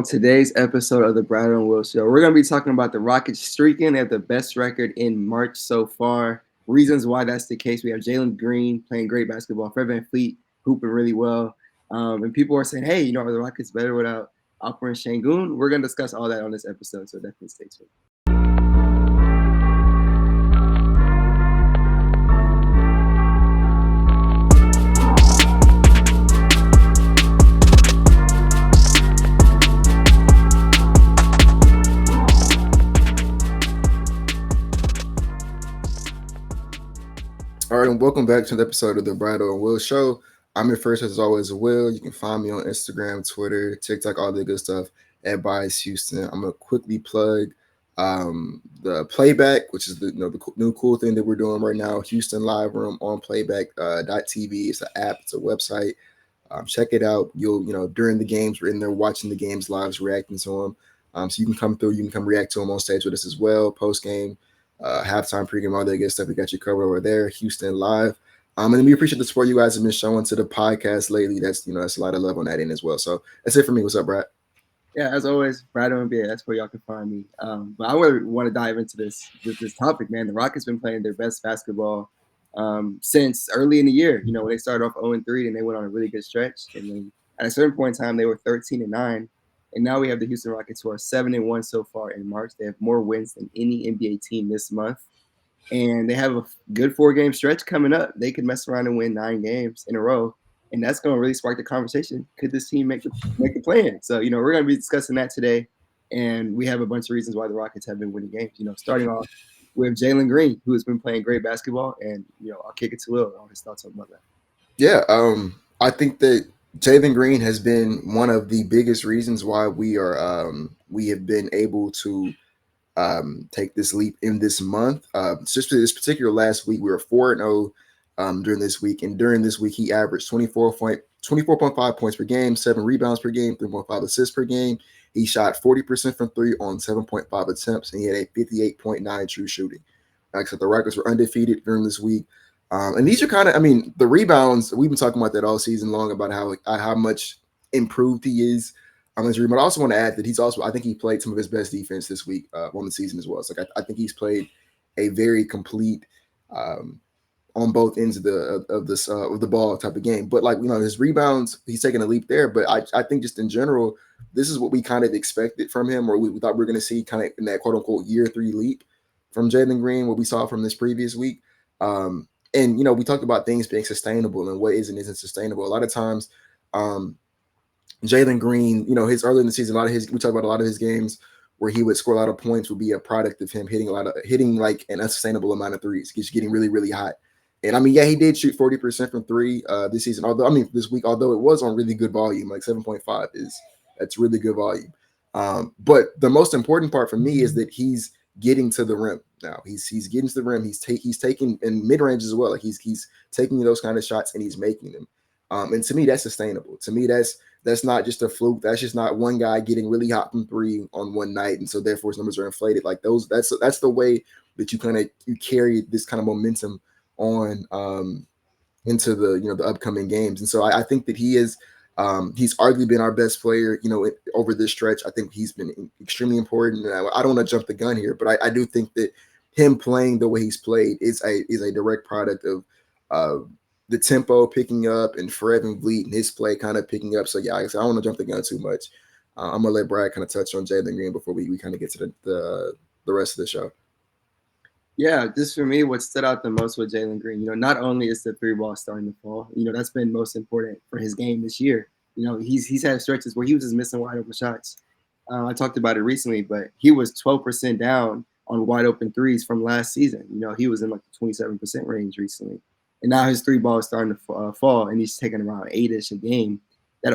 On today's episode of the Bradeaux and Will Show, we're going to be talking about the Rockets streaking. They have the best record in March so far. Reasons why that's the case. We have Jalen Green playing great basketball, Fred VanVleet hooping really well. And people are saying, hey, are the Rockets better without Alper and Şengün? We're going to discuss all that on this episode, so definitely stay tuned. All right, and welcome back to the episode of the Bradeaux and Will Show. I'm your first, as always, Will. You can find me on Instagram, Twitter, TikTok, all the good stuff at Bias Houston. I'm gonna quickly plug the playback, which is the new cool thing that we're doing right now. Houston Live Room on playback.tv. It's an app, it's a website. Check it out. You'll during the games, we're in there watching the games live, reacting to them. So you can come through, you can come react to them on stage with us as well, post game. Halftime, pregame, all that good stuff. We got you covered over there, Houston Live. And we appreciate the support you guys have been showing to the podcast lately. That's a lot of love on that end as well. So that's it for me. What's up, Brad? Yeah, as always, Bradeaux NBA. That's where y'all can find me. But I really want to dive into this topic, man. The Rockets been playing their best basketball since early in the year. When they started off 0-3 and they went on a really good stretch, and then at a certain point in time they were 13-9. And now we have the Houston Rockets, who are 7-1 so far in March. They have more wins than any NBA team this month. And they have a good 4-game stretch coming up. They could mess around and win 9 games in a row. And that's going to really spark the conversation. Could this team make the plan? So, we're going to be discussing that today. And we have a bunch of reasons why the Rockets have been winning games. Starting off with Jalen Green, who has been playing great basketball. And, I'll kick it to Will on his thoughts about that. Yeah, I think that Jalen Green has been one of the biggest reasons why we have been able to take this leap in this month. Just for this particular last week, we were 4-0 during this week, and during this week he averaged 24.5 points per game, 7 rebounds per game, 3.5 assists per game. He shot 40% from 3 on 7.5 attempts, and he had a 58.9 true shooting. Like I said, the Rockets were undefeated during this week. And these are the rebounds, we've been talking about that all season long, about how much improved he is. But I also want to add that I think he played some of his best defense this week on the season as well. So I think he's played a very complete on both ends of the ball type of game. But his rebounds, he's taking a leap there. But I think just in general, this is what we kind of expected from him, or we thought we were going to see kind of in that quote unquote year 3 leap from Jalen Green, what we saw from this previous week. And, we talked about things being sustainable and what isn't sustainable. A lot of times, Jalen Green, his early in the season, we talked about a lot of his games where he would score a lot of points would be a product of him hitting like an unsustainable amount of threes, just getting really, really hot. And he did shoot 40% from 3 this season. This week, although it was on really good volume, like 7.5 that's really good volume. But the most important part for me is that he's getting to the rim now. He's getting to the rim. He's taking in mid range as well. Like he's taking those kind of shots and he's making them. And to me, that's sustainable. To me, that's not just a fluke. That's just not one guy getting really hot from 3 on one night, and so therefore his numbers are inflated. Like those, that's the way that you carry this kind of momentum on into the upcoming games. And so I think that he's arguably been our best player, over this stretch. I think he's been extremely important. I don't want to jump the gun here, but I do think that him playing the way he's played is a direct product of the tempo picking up and Fred VanVleet and his play kind of picking up. So yeah, I don't want to jump the gun too much. I'm gonna let Brad kind of touch on Jalen Green before we kind of get to the rest of the show. Yeah, just for me, what stood out the most with Jalen Green, not only is the 3 ball starting to fall, that's been most important for his game this year. He's had stretches where he was just missing wide open shots. I talked about it recently, but he was 12% down on wide open threes from last season. He was in like the 27% range recently. And now his 3 ball is starting to fall, and he's taking around 8-ish a game. That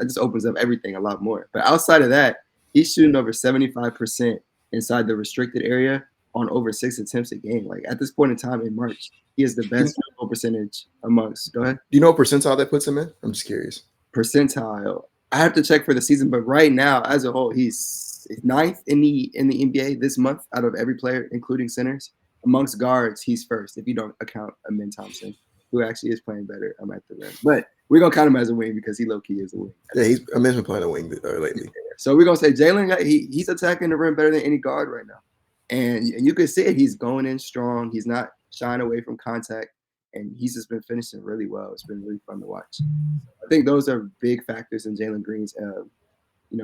just opens up everything a lot more. But outside of that, he's shooting over 75% inside the restricted area on over 6 attempts a game. Like at this point in time in March, he is the best field goal percentage amongst. Go ahead. Do you know what percentile that puts him in? I'm just curious. Percentile. I have to check for the season, but right now, as a whole, he's 9th in the NBA this month out of every player, including centers. Amongst guards, he's first if you don't account Thompson, who actually is playing better at the rim. But we're gonna count him as a wing because he low key is a wing. Yeah, I mean, he's been playing a wing lately. So we're gonna say Jaylen. He's attacking the rim better than any guard right now, and you can see it. He's going in strong. He's not shying away from contact, and he's just been finishing really well. It's been really fun to watch. I think those are big factors in Jalen Green's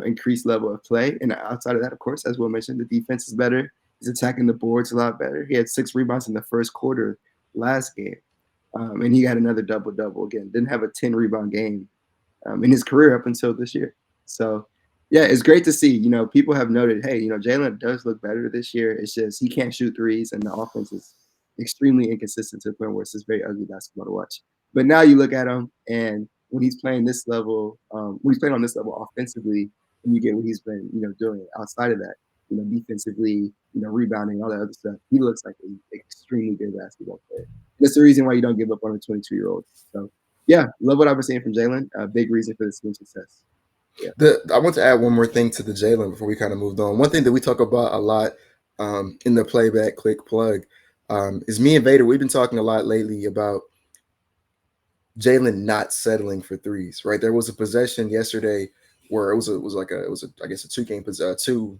increased level of play. And outside of that, of course, as Will mentioned, the defense is better. He's attacking the boards a lot better. He had 6 rebounds in the first quarter last game. And he had another double-double again. Didn't have a 10-rebound game in his career up until this year. So, yeah, it's great to see. People have noted, hey, Jaylen does look better this year. It's just he can't shoot threes, and the offense is extremely inconsistent to the point where it's just very ugly basketball to watch. But now you look at him, and when he's playing this level, when he's playing on this level offensively, and you get what he's been, doing outside of that, defensively, rebounding, all that other stuff, he looks like an extremely good basketball player. That's the reason why you don't give up on a 22-year-old. So, yeah, love what I've been seeing from Jaylen. Big reason for this team's success. Yeah. I want to add one more thing to the Jaylen before we kind of moved on. One thing that we talk about a lot in the playback click plug is me and Vader. We've been talking a lot lately about Jaylen not settling for threes. Right, there was a possession yesterday where it was I guess a two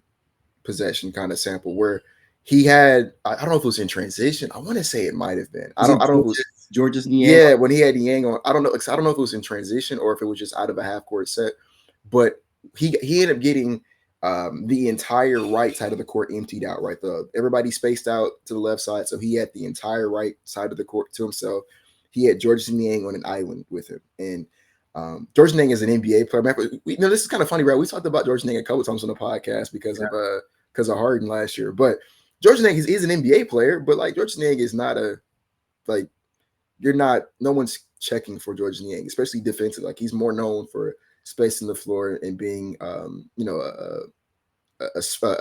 possession kind of sample where he had, I don't know if it was in transition. I want to say it might have been. I don't know if it was George's Niang. Yeah, when he had Niang on. I don't know if it was in transition or if it was just out of a half court set. But he ended up getting the entire right side of the court emptied out. Right, everybody spaced out to the left side, so he had the entire right side of the court to himself. He had George's Niang on an island with him, and George Niang is an NBA player. This is kind of funny, right? We talked about George Niang a couple times on the podcast because of Harden last year. But George Niang is an NBA player, but like George Niang is not no one's checking for George Niang, especially defensive. Like he's more known for spacing the floor and being a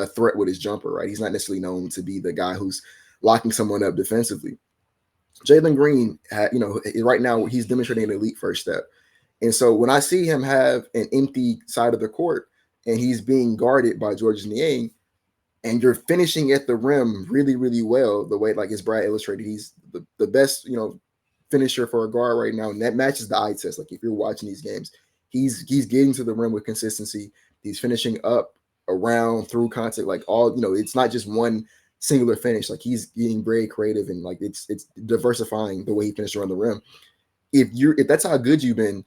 threat with his jumper, right? He's not necessarily known to be the guy who's locking someone up defensively. Jaylen Green, right now he's demonstrating an elite first step. And so when I see him have an empty side of the court and he's being guarded by Georges Niang, and you're finishing at the rim really, really well, the way, like as Brad illustrated, he's the best, finisher for a guard right now. And that matches the eye test. Like if you're watching these games, he's getting to the rim with consistency. He's finishing up, around, through contact, like all, it's not just one singular finish. Like he's getting very creative and like it's diversifying the way he finished around the rim. If that's how good you've been,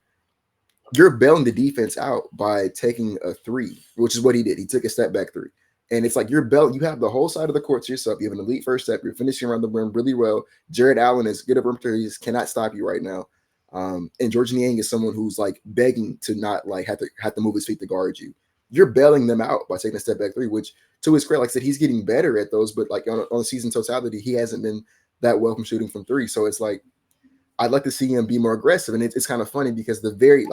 you're bailing the defense out by taking a three, which is what he did. He took a step back three. And it's like you have the whole side of the court to yourself. You have an elite first step. You're finishing around the rim really well. Jared Allen is good at rim threes, cannot stop you right now. And Georges Niang is someone who's like begging to not like have to move his feet to guard you. You're bailing them out by taking a step back three, which to his credit, like I said, he's getting better at those, but like on a season totality, he hasn't been that well from shooting from three. So it's like, I'd like to see him be more aggressive. And it's kind of funny because literally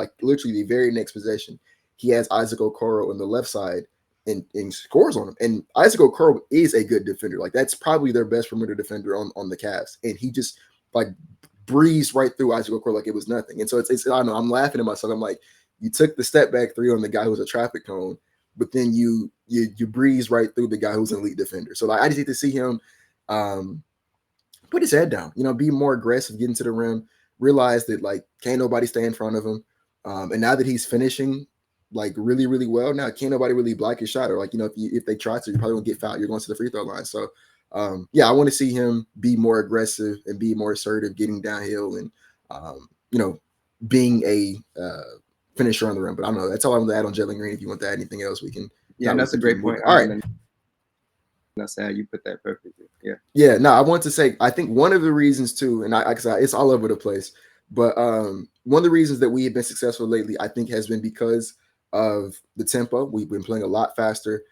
the very next possession, he has Isaac Okoro on the left side and scores on him. And Isaac Okoro is a good defender. Like that's probably their best perimeter defender on the Cavs. And he just like breezed right through Isaac Okoro like it was nothing. And so it's I don't know, I'm laughing at myself. I'm like, you took the step back three on the guy who was a traffic cone, but then you breeze right through the guy who's an elite defender. So like I just need to see him put his head down, be more aggressive, getting to the rim, realize that like can't nobody stay in front of him. And now that he's finishing like really, really well, now can't nobody really block his shot, or like, if they try to, you probably won't get fouled. You're going to the free throw line. So I want to see him be more aggressive and be more assertive, getting downhill and being a finisher on the rim. But I don't know. That's all I'm going to add on Jaylen Green. If you want to add anything else, we can. Yeah, that's a great point. All right. That's how you put that perfectly. Yeah. Yeah. No, I want to say, I think one of the reasons too, and it's all over the place, but one of the reasons that we have been successful lately, I think, has been because of the tempo. We've been playing a lot faster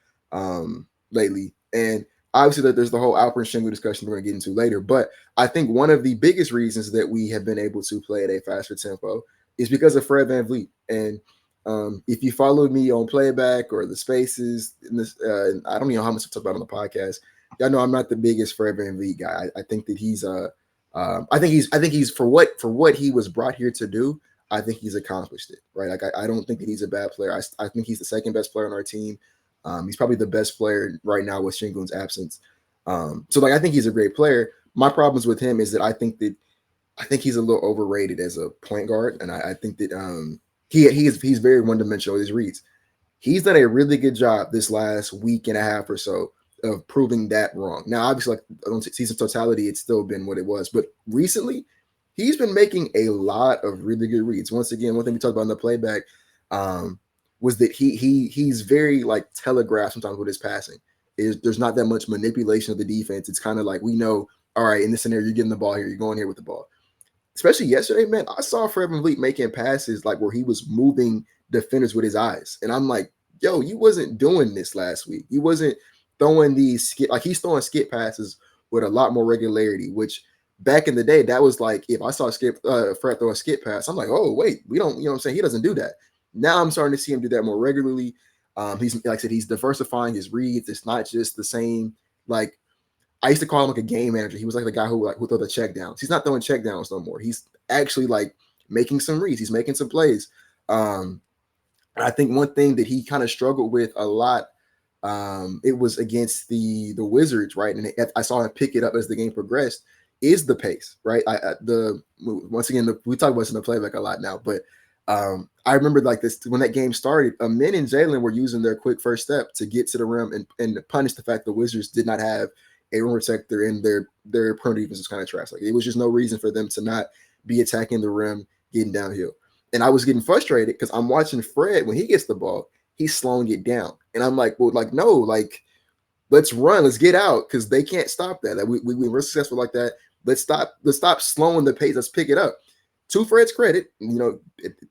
lately. And obviously there's the whole Alper and Şengün discussion we're going to get into later. But I think one of the biggest reasons that we have been able to play at a faster tempo is because of Fred VanVleet. And if you follow me on Playback or the Spaces, in this, I don't even know how much I talk about on the podcast. Y'all know I'm not the biggest Fred VanVleet guy. I think that he's I think he's for what he was brought here to do. I think he's accomplished it, right? Like I don't think that he's a bad player. I think he's the second best player on our team. He's probably the best player right now with Şengün's absence. So like I think he's a great player. My problems with him is that I think that I think he's a little overrated as a point guard, and I think that he's very one dimensional with his reads. He's done a really good job this last week and a half or so of proving that wrong. Now, obviously, like on season totality, it's still been what it was, but recently he's been making a lot of really good reads. Once again, one thing we talked about in the playback was that he's very like telegraphed sometimes with his passing. There's not that much manipulation of the defense. It's kind of like we know, all right, in this scenario, you're getting the ball here, you're going here with the ball. Especially yesterday, man, I saw VanVleet making passes like where he was moving defenders with his eyes. And I'm like, yo, you wasn't doing this last week. You wasn't throwing these skip, like he's throwing skip passes with a lot more regularity, which back in the day, that was like if I saw Fred throw a skip pass, I'm like, oh, wait, we don't, you know what I'm saying? He doesn't do that. Now I'm starting to see him do that more regularly. He's like I said, he's diversifying his reads. It's not just the same, like I used to call him like a game manager. He was like the guy who throw the check downs. He's not throwing check downs no more. He's actually like making some reads. He's making some plays. And I think one thing that he kind of struggled with a lot, it was against the Wizards, right? And I saw him pick it up as the game progressed. Is the pace, right? Once again, we talk about this in the playback a lot now, but I remember like this when that game started. Min and Jalen were using their quick first step to get to the rim and punish the fact the Wizards did not have a rim protector and their perimeter defense was kind of trash. Like it was just no reason for them to not be attacking the rim, getting downhill. And I was getting frustrated because I'm watching Fred when he gets the ball, he's slowing it down, and I'm like, well, like no, like let's run, let's get out because they can't stop that. Like we were successful like that. Let's stop slowing the pace. Let's pick it up. To Fred's credit,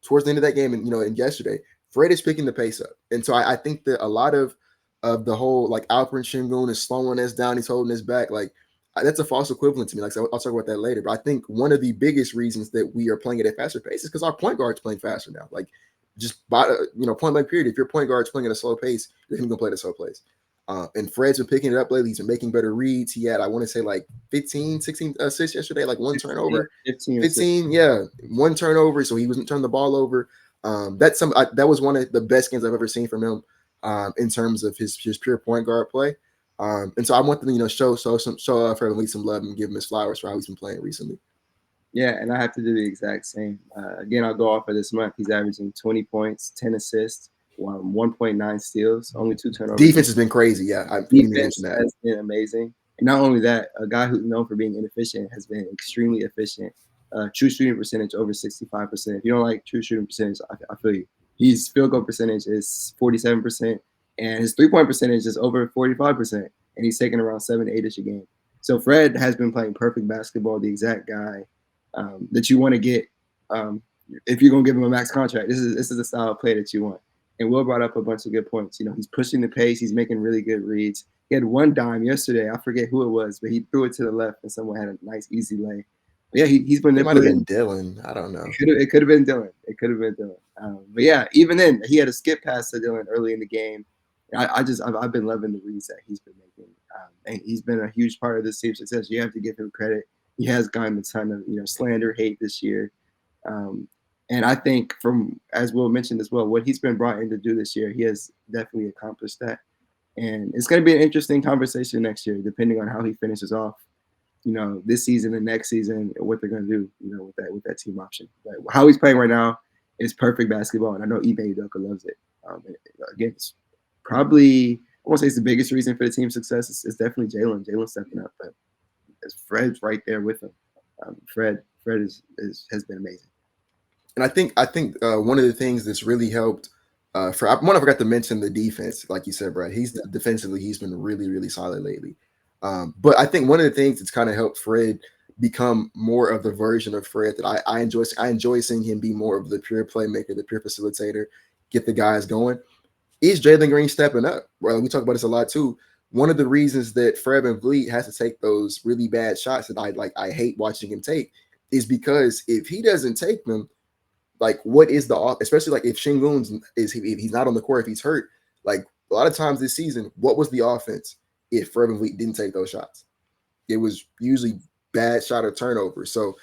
towards the end of that game and yesterday, Fred is picking the pace up. And so I think that a lot of the whole like Alperen Şengün is slowing us down, he's holding us back. Like that's a false equivalent to me. Like so I'll talk about that later. But I think one of the biggest reasons that we are playing at a faster pace is because our point guard's playing faster now. Like just by point blank period, if your point guard's playing at a slow pace, you're going to play at a slow pace. And Fred's been picking it up lately. He's been making better reads. He had, I want to say, like 15, 16 assists yesterday, like one turnover. 15, yeah, one turnover. So he wasn't turning the ball over. That was one of the best games I've ever seen from him in terms of his pure point guard play. And so I want them to, show Fred some love and give him his flowers for how he's been playing recently. Yeah, and I have to do the exact same. Again, I'll go off of this month. He's averaging 20 points, 10 assists, 1.9 steals, only 2 turnovers. Defense has been crazy. Yeah, I didn't mention that. Has been amazing. And not only that, a guy who's known for being inefficient has been extremely efficient. True shooting percentage over 65%. If you don't like true shooting percentage, I feel you. His field goal percentage is 47%, and his three-point percentage is over 45%, and he's taking around 7 to 8-ish a game. So Fred has been playing perfect basketball, the exact guy that you want to get if you're going to give him a max contract. This is the style of play that you want. And Will brought up a bunch of good points. He's pushing the pace. He's making really good reads. He had one dime yesterday. I forget who it was, but he threw it to the left, and someone had a nice, easy lay. But yeah, he's been. It might have been Dylan. I don't know. It could have been Dylan. But yeah, even then, he had a skip pass to Dylan early in the game. I've been loving the reads that he's been making, and he's been a huge part of this team's success. You have to give him credit. He has gotten a ton of slander, hate this year. And I think as Will mentioned as well, what he's been brought in to do this year, he has definitely accomplished that. And it's going to be an interesting conversation next year, depending on how he finishes off, this season and next season, and what they're going to do, with that team option. But how he's playing right now is perfect basketball, and I know Ime Udoka loves it. Again, it's probably, I won't say it's the biggest reason for the team's success. It's definitely Jalen. Jalen stepping up, but Fred's right there with him. Fred has been amazing. And I think one of the things that's really helped I forgot to mention the defense, like you said, Brad. Defensively, he's been really, really solid lately. But I think one of the things that's kind of helped Fred become more of the version of Fred that I enjoy. I enjoy seeing him be more of the pure playmaker, the pure facilitator, get the guys going. Is Jaylen Green stepping up? Well, we talk about this a lot too. One of the reasons that VanVleet has to take those really bad shots that I hate watching him take is because if he doesn't take them, like what is especially like if Şengün if he's not on the court, if he's hurt, like a lot of times this season, what was the offense if VanVleet didn't take those shots? It was usually bad shot or turnover. So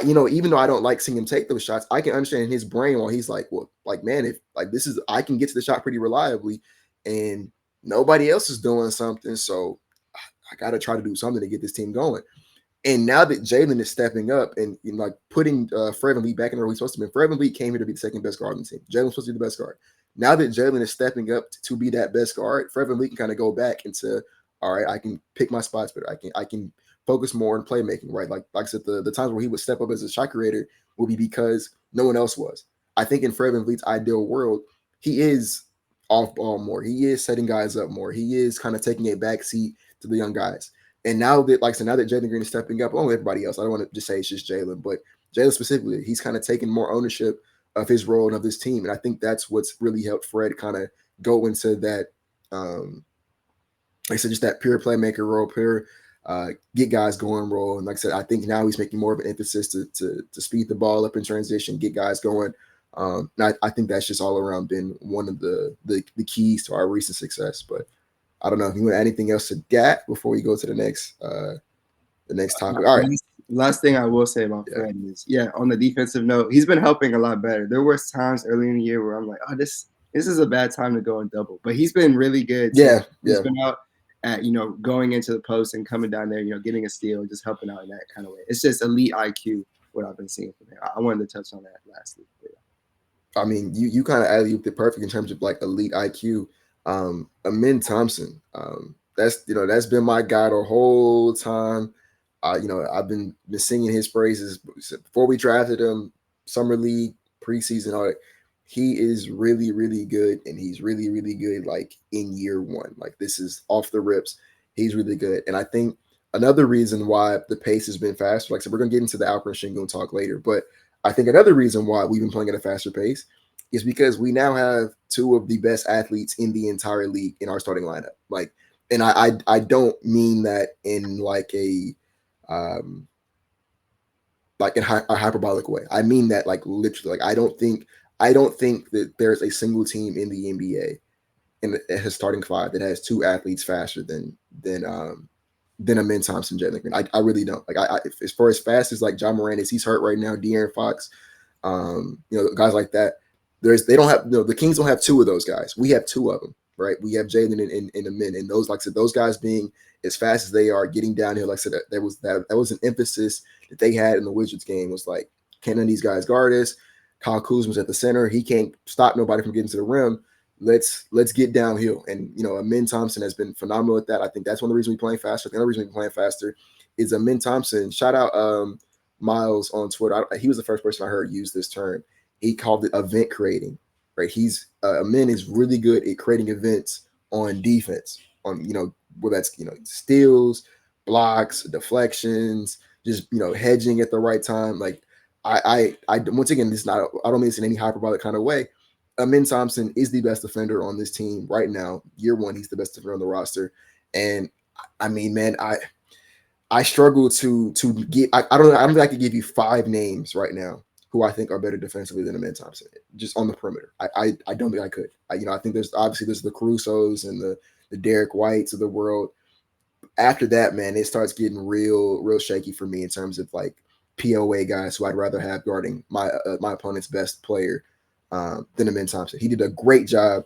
even though I don't like seeing him take those shots, I can understand in his brain while he's like, well, like, man, if like this is, I can get to the shot pretty reliably and nobody else is doing something. So I got to try to do something to get this team going. And now that Jaylen is stepping up and like putting Fred VanVleet back in where he's supposed to be, Fred VanVleet came here to be the second best guard on the team. Jalen's supposed to be the best guard. Now that Jaylen is stepping up to be that best guard, Fred VanVleet can kind of go back into, all right, I can pick my spots better. I can focus more on playmaking, right? Like I said, the times where he would step up as a shot creator will be because no one else was. I think in Fred VanVleet's ideal world, he is off ball more. He is setting guys up more. He is kind of taking a back seat to the young guys. And now that, like I said, now that Jalen Green is stepping up, along with everybody else, I don't want to just say it's just Jalen, but Jalen specifically, he's kind of taking more ownership of his role and of this team. And I think that's what's really helped Fred kind of go into that, like I said, just that pure playmaker role, pure get guys going role. And like I said, I think now he's making more of an emphasis to speed the ball up in transition, get guys going. And I think that's just all around been one of the keys to our recent success. But I don't know if you want anything else to that before we go to the next topic. All right. Last thing I will say about Fred is, on the defensive note, he's been helping a lot better. There were times early in the year where I'm like, oh, this is a bad time to go and double. But he's been really good. He's been out at, going into the post and coming down there, getting a steal, just helping out in that kind of way. It's just elite IQ, what I've been seeing from him. I wanted to touch on that lastly. I mean, you kind of alley-ooped it perfect in terms of like elite IQ. Amin Thompson, that's been my guy the whole time. I've been singing his praises before we drafted him, summer league, preseason, all that. He is really, really good, and he's really, really good. Like in year one, like this is off the rips. He's really good, and I think another reason why the pace has been faster. Like I said, we're gonna get into the Alperen Şengün talk later, but I think another reason why we've been playing at a faster pace is because we now have two of the best athletes in the entire league in our starting lineup. Like, and I don't mean that in like a hyperbolic way. I mean that like literally. Like I don't think that there's a single team in the NBA in his starting five that has two athletes faster than Amin Thompson, Jaylen Green. I really don't. Like I as far as fast as like John Moran is, he's hurt right now. De'Aaron Fox, guys like that. They don't have the Kings don't have two of those guys. We have two of them, right? We have Jaylen and Amin, and those, like I said, those guys being as fast as they are, getting downhill. Like I said, that was an emphasis that they had in the Wizards game. Was like, can none of these guys guard us? Kyle Kuzma's at the center. He can't stop nobody from getting to the rim. Let's get downhill. And Amin Thompson has been phenomenal at that. I think that's one of the reasons we're playing faster. The other reason we're playing faster is Amin Thompson. Shout out Miles on Twitter. He was the first person I heard use this term. He called it event creating. Right? He's Amin is really good at creating events on defense. On where that's steals, blocks, deflections, just hedging at the right time. Like I once again, this not I don't mean this in any hyperbolic kind of way. Amin Thompson is the best defender on this team right now. Year one, he's the best defender on the roster. And I mean, man, I struggle to get. I don't think I could give you 5 names right now who I think are better defensively than Amin Thompson, just on the perimeter. I don't think I could. I think there's the Carusos and the Derek Whites of the world. After that, man, it starts getting real shaky for me in terms of like POA guys who I'd rather have guarding my opponent's best player than Amin Thompson. He did a great job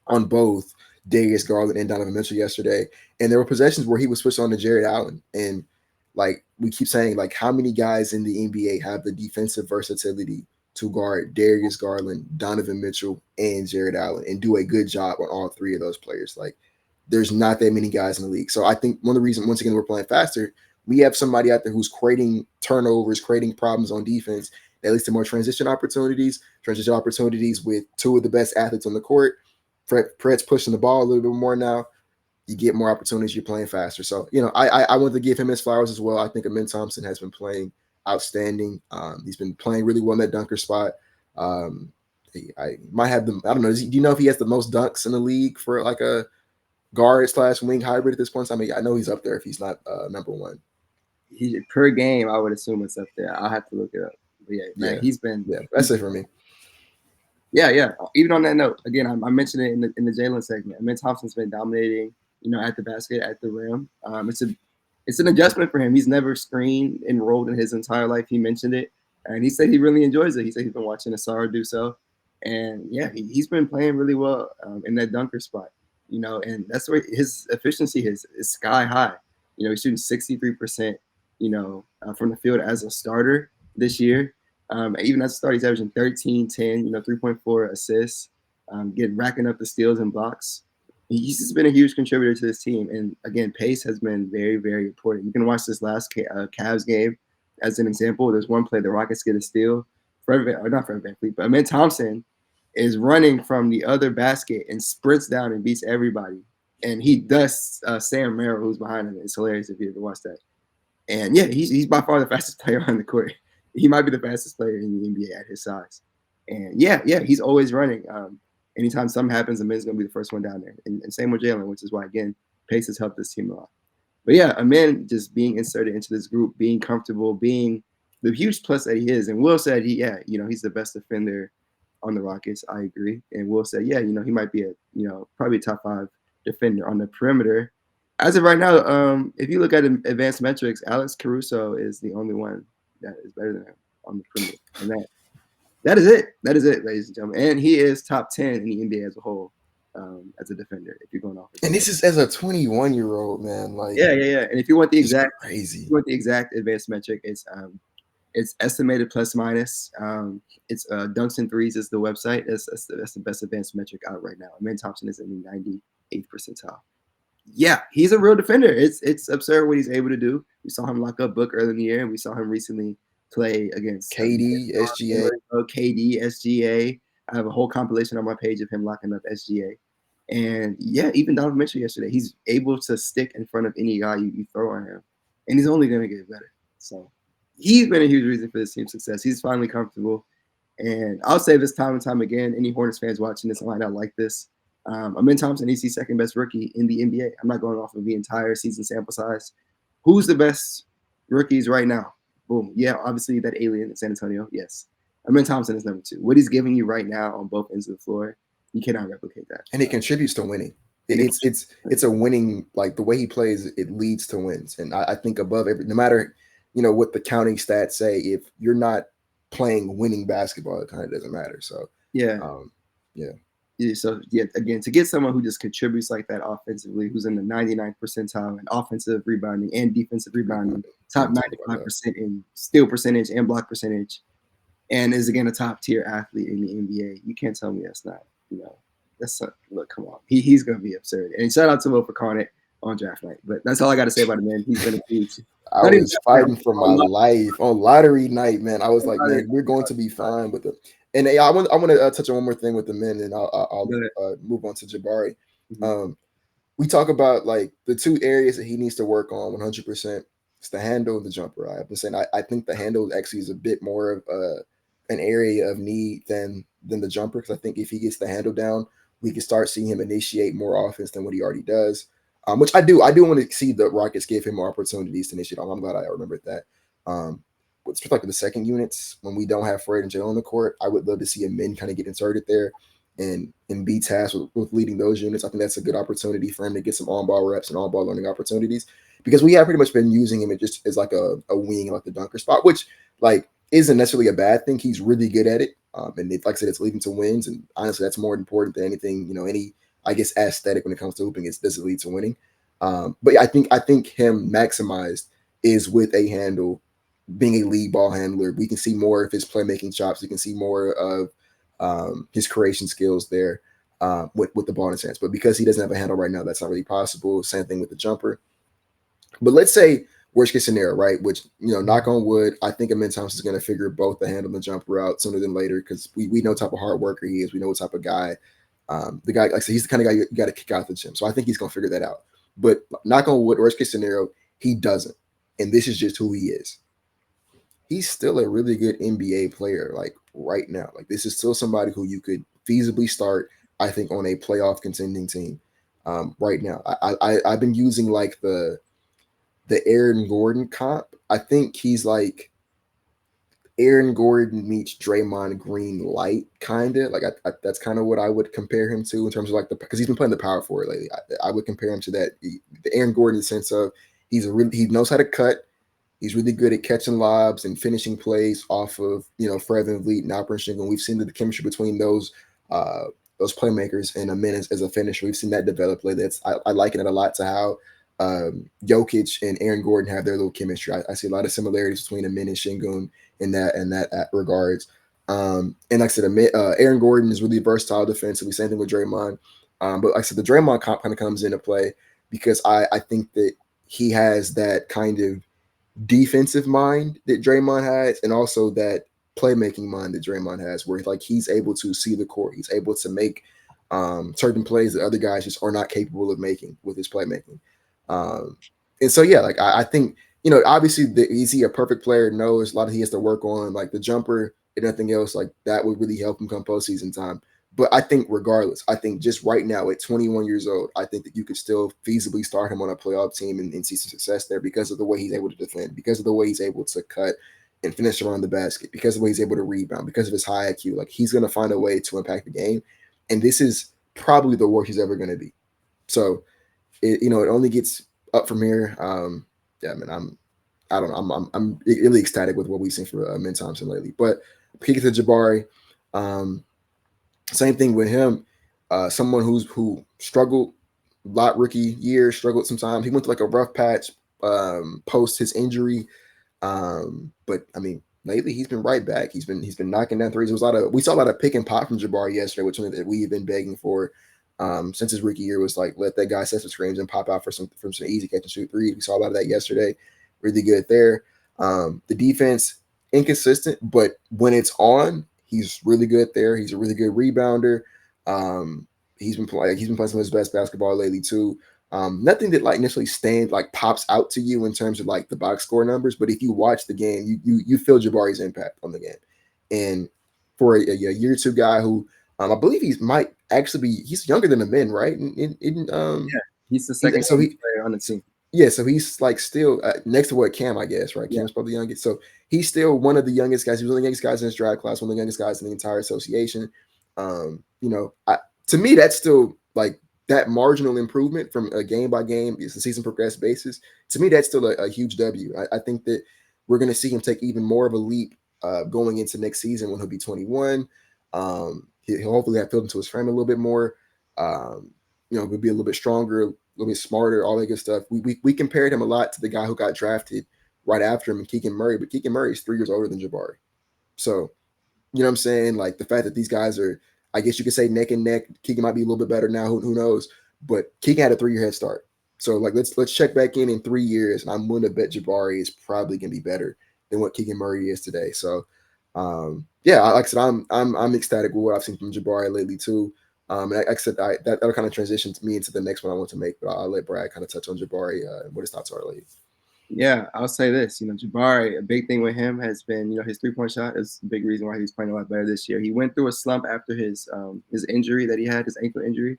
on both Darius Garland and Donovan Mitchell yesterday. And there were possessions where he was switched on to Jared Allen. And like we keep saying, like how many guys in the NBA have the defensive versatility to guard Darius Garland, Donovan Mitchell, and Jared Allen and do a good job on all 3 of those players? Like there's not that many guys in the league. So I think one of the reasons, once again, we're playing faster, we have somebody out there who's creating turnovers, creating problems on defense. That leads to more transition opportunities with 2 of the best athletes on the court. Fred's pushing the ball a little bit more now. You get more opportunities. You're playing faster. So, I want to give him his flowers as well. I think Amin Thompson has been playing outstanding. He's been playing really well in that dunker spot. I might have them. I don't know. Do you know if he has the most dunks in the league for like a guard/wing hybrid at this point? I mean, I know he's up there if he's not number 1. Per game, I would assume it's up there. I'll have to look it up. But he's been. Yeah, that's it for me. Yeah. Even on that note, again, I mentioned it in the Jalen segment. Amin Thompson's been dominating, at the basket, at the rim. It's an adjustment for him. He's never screened and rolled in his entire life. He mentioned it, and he said he really enjoys it. He said he's been watching Asara do so, and he's been playing really well in that dunker spot. And that's where his efficiency is sky high. He's shooting 63% from the field as a starter this year. Even as a starter, he's averaging 13, 10, 3.4 assists, racking up the steals and blocks. He's just been a huge contributor to this team. And again, pace has been very, very important. You can watch this last Cavs game as an example. There's one play the Rockets get a steal. Not Fred VanVleet, but Amen Thompson is running from the other basket and sprints down and beats everybody. And he dusts Sam Merrill, who's behind him. It's hilarious if you ever watch that. And yeah, he's by far the fastest player on the court. He might be the fastest player in the NBA at his size. And yeah, he's always running. Anytime something happens, the man's going to be the first one down there. And same with Jalen, which is why, again, pace has helped this team a lot. But yeah, Amen just being inserted into this group, being comfortable, being the huge plus that he is. And Will said, he's the best defender on the Rockets. I agree. And Will said, he might be probably a top 5 defender on the perimeter. As of right now, if you look at advanced metrics, Alex Caruso is the only one that is better than him on the perimeter. And that is it. That is it, ladies and gentlemen. And he is top 10 in the NBA as a whole as a defender, if you're going off. And this is as a 21-year-old, man. Like, yeah. And if you want the exact advanced metric, it's estimated plus minus. It's dunks and threes is the website. That's the best advanced metric out right now. Amen Thompson is in the 98th percentile. Yeah, he's a real defender. It's absurd what he's able to do. We saw him lock up Book early in the year, and we saw him recently play against KD, SGA. KD, SGA. I have a whole compilation on my page of him locking up SGA. And yeah, even Donovan Mitchell yesterday, he's able to stick in front of any guy you throw on him, and he's only going to get better. So he's been a huge reason for this team's success. He's finally comfortable. And I'll say this time and time again, any Hornets fans watching this might not like this. Amen Thompson is the second best rookie in the NBA. I'm not going off of the entire season sample size. Who's the best rookies right now? Boom. Yeah, obviously that alien in San Antonio. Yes. Amen Thompson is number 2. What he's giving you right now on both ends of the floor, you cannot replicate that. And it contributes to winning. It's a winning, like the way he plays, it leads to wins. And I think above every, no matter, what the counting stats say, if you're not playing winning basketball, it kind of doesn't matter. So So again, to get someone who just contributes like that offensively, who's in the 99th percentile in offensive rebounding and defensive rebounding, top 95% in steal percentage and block percentage, and is again a top tier athlete in the NBA, you can't tell me that's not, look, come on, he's gonna be absurd. And shout out to Will for calling it on draft night. But that's all I got to say about him, man. He's been a huge. I was fighting for my life on lottery night, man. I was like, man, we're going to be fine with it. And I want to touch on one more thing with the men, and I'll move on to Jabari. Mm-hmm. We talk about like the 2 areas that he needs to work on 100%. It's the handle and the jumper. I've been saying I think the handle actually is a bit more of an area of need than the jumper, because I think if he gets the handle down, we can start seeing him initiate more offense than what he already does. Which I do want to see the Rockets give him more opportunities to initiate. I'm glad I remembered that. With like the second units, when we don't have Fred and Jalen on the court, I would love to see a men kind of get inserted there and be tasked with leading those units. I think that's a good opportunity for him to get some on-ball reps and on-ball learning opportunities, because we have pretty much been using him just as like a wing, like the dunker spot, which like isn't necessarily a bad thing. He's really good at it. And like I said, it's leading to wins. And honestly, that's more important than anything, any, I guess, aesthetic when it comes to hooping. Does it lead to winning? But I think him maximized is with a handle, being a lead ball handler. We can see more of his playmaking chops. We can see more of his creation skills there with the ball in his hands. But because he doesn't have a handle right now, that's not really possible. Same thing with the jumper. But let's say worst case scenario, right? Which, knock on wood, I think Amen Thompson is going to figure both the handle and the jumper out sooner than later, because we know what type of hard worker he is. We know what type of guy. The guy, like I said, he's the kind of guy you got to kick out the gym. So I think he's going to figure that out. But knock on wood, worst case scenario, he doesn't. And this is just who he is. He's still a really good NBA player, like right now. Like this is still somebody who you could feasibly start, I think, on a playoff contending team right now. I've been using like the Aaron Gordon comp. I think he's like Aaron Gordon meets Draymond Green light, kind of. Like that's kind of what I would compare him to in terms of like because he's been playing the power forward lately. I would compare him to that. The Aaron Gordon in the sense of he knows how to cut. He's really good at catching lobs and finishing plays off of, Fred VanVleet and Alperen Şengün. We've seen the chemistry between those playmakers and Amen as a finisher. We've seen that develop lately. I liken it a lot to how Jokic and Aaron Gordon have their little chemistry. I see a lot of similarities between Amin and Şengün in that regards. And like I said, Aaron Gordon is really versatile defensively. Same thing with Draymond. But like I said, the Draymond comp kind of comes into play because I think that he has that kind of defensive mind that Draymond has, and also that playmaking mind that Draymond has, where like he's able to see the court, he's able to make certain plays that other guys just are not capable of making with his playmaking. And so yeah, like I think obviously is he a perfect player? No, there's a lot he has to work on, like the jumper and nothing else. Like that would really help him come postseason time. But I think regardless, I think just right now at 21 years old, I think that you could still feasibly start him on a playoff team and see some success there because of the way he's able to defend, because of the way he's able to cut and finish around the basket, because of the way he's able to rebound, because of his high IQ. Like he's going to find a way to impact the game. And this is probably the worst he's ever going to be. So, it only gets up from here. Yeah, man, I'm really ecstatic with what we've seen from Min Thompson lately. But kicking to Jabari, same thing with him. Someone who struggled a lot rookie year, struggled sometimes. He went through like a rough patch post his injury. But I mean, lately he's been right back. He's been knocking down threes. We saw a lot of pick and pop from Jabari yesterday, which is something that we've been begging for since his rookie year, was like let that guy set some screens and pop out from some easy catch and shoot threes. We saw a lot of that yesterday. Really good there. The defense inconsistent, but when it's on, he's really good there. He's a really good rebounder. He's been playing some of his best basketball lately too. Nothing that like necessarily pops out to you in terms of like the box score numbers, but if you watch the game, you feel Jabari's impact on the game. And for a year two guy who I believe he's younger than the men, right? Yeah, he's the second player on the team. Yeah, so he's like still next to Cam, I guess, right? Yeah. Cam's probably the youngest. So he's still one of the youngest guys. He was one of the youngest guys in his draft class, one of the youngest guys in the entire association. To me, that's still like that marginal improvement from a game by game, it's a season progressed basis. To me, that's still a huge W. I think that we're going to see him take even more of a leap going into next season when he'll be 21. He'll hopefully have filled into his frame a little bit more. He'll be a little bit stronger, a little bit smarter, all that good stuff. We compared him a lot to the guy who got drafted right after him, Keegan Murray, but Keegan Murray is 3 years older than Jabari. So, you know what I'm saying? Like the fact that these guys are, I guess you could say neck and neck. Keegan might be a little bit better now. Who knows? But Keegan had a 3-year head start. So like let's check back in 3 years, and I'm willing to bet Jabari is probably gonna be better than what Keegan Murray is today. So yeah, like I said, I'm ecstatic with what I've seen from Jabari lately too. And like I said, that'll kind of transition me into the next one I want to make, but I'll let Brad kind of touch on Jabari and what his thoughts are lately. Yeah, I'll say this. Jabari, a big thing with him has been, his 3-point shot is a big reason why he's playing a lot better this year. He went through a slump after his injury that he had, his ankle injury.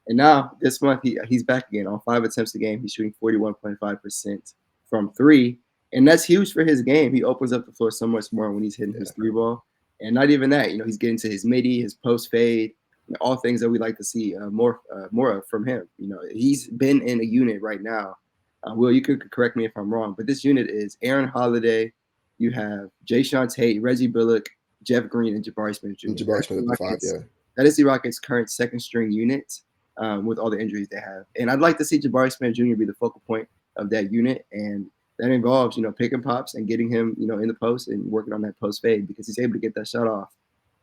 And now this month he's back again. On 5 attempts a game, he's shooting 41.5% from 3. And that's huge for his game. He opens up the floor so much more when he's hitting his 3 ball. And not even that, he's getting to his midi, his post fade, all things that we like to see more of from him. He's been in a unit right now. Will, you could correct me if I'm wrong, but this unit is Aaron Holiday. You have Jayshawn Tate, Reggie Bullock, Jeff Green, and Jabari Smith Jr. Jabari Smith at the 5, yeah. That is the Rockets' current second string unit with all the injuries they have. And I'd like to see Jabari Smith Jr. be the focal point of that unit. And that involves, pick and pops and getting him, in the post and working on that post fade because he's able to get that shot off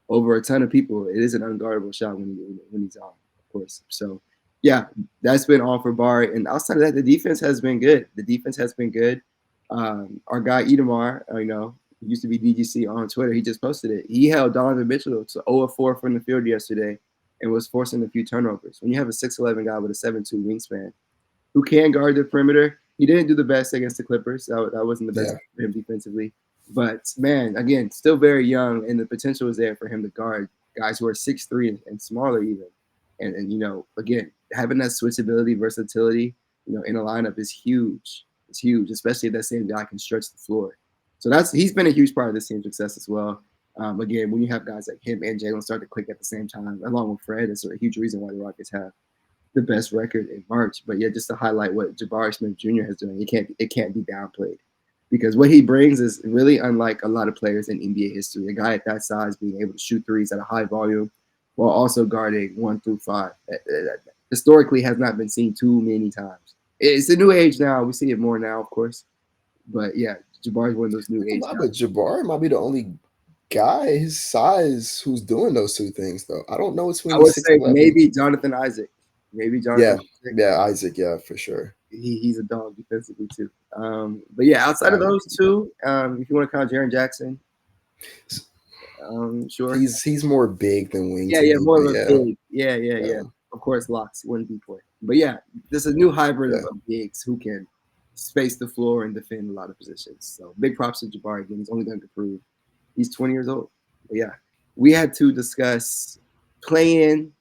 over a ton of people. It is an unguardable shot when he's on, of course. So, yeah, that's been all for Bari. And outside of that, the defense has been good. Our guy Idemar, he used to be DGC on Twitter. He just posted it. He held Donovan Mitchell to 0-4 from the field yesterday and was forcing a few turnovers. When you have a 6'11 guy with a 7'2 wingspan who can guard the perimeter, he didn't do the best against the Clippers. That wasn't the best for him defensively. But, man, again, still very young, and the potential is there for him to guard guys who are 6'3 and smaller even. And again, having that switchability, versatility, in a lineup is huge. It's huge, especially if that same guy can stretch the floor. So he's been a huge part of this team's success as well. Again, when you have guys like him and Jalen start to click at the same time, along with Fred, it's a huge reason why the Rockets have the best record in March. But yeah, just to highlight what Jabari Smith Jr. has done, it can't be downplayed. Because what he brings is really unlike a lot of players in NBA history. A guy at that size being able to shoot threes at a high volume while also guarding 1 through 5. Historically has not been seen too many times. It's a new age now. We see it more now, of course. But yeah, Jabari's one of those new age But guys. Jabari might be the only guy his size who's doing those two things though. I don't know between I the would 6'11". say maybe Jonathan Isaac. Maybe Yeah, Jonathan Isaac. yeah, Isaac, yeah, for sure. He's a dog defensively too. But yeah, outside of Yeah. those two, if you want to count Jaren Jackson, sure. He's more big than wing Yeah, to yeah, me, more but of a yeah, big. Yeah. yeah, Of course, locks wouldn't be play. But yeah, there's a new hybrid yeah. of bigs who can space the floor and defend a lot of positions. So big props to Jabari again. He's only going to prove he's 20 years old. But yeah, we had to discuss playing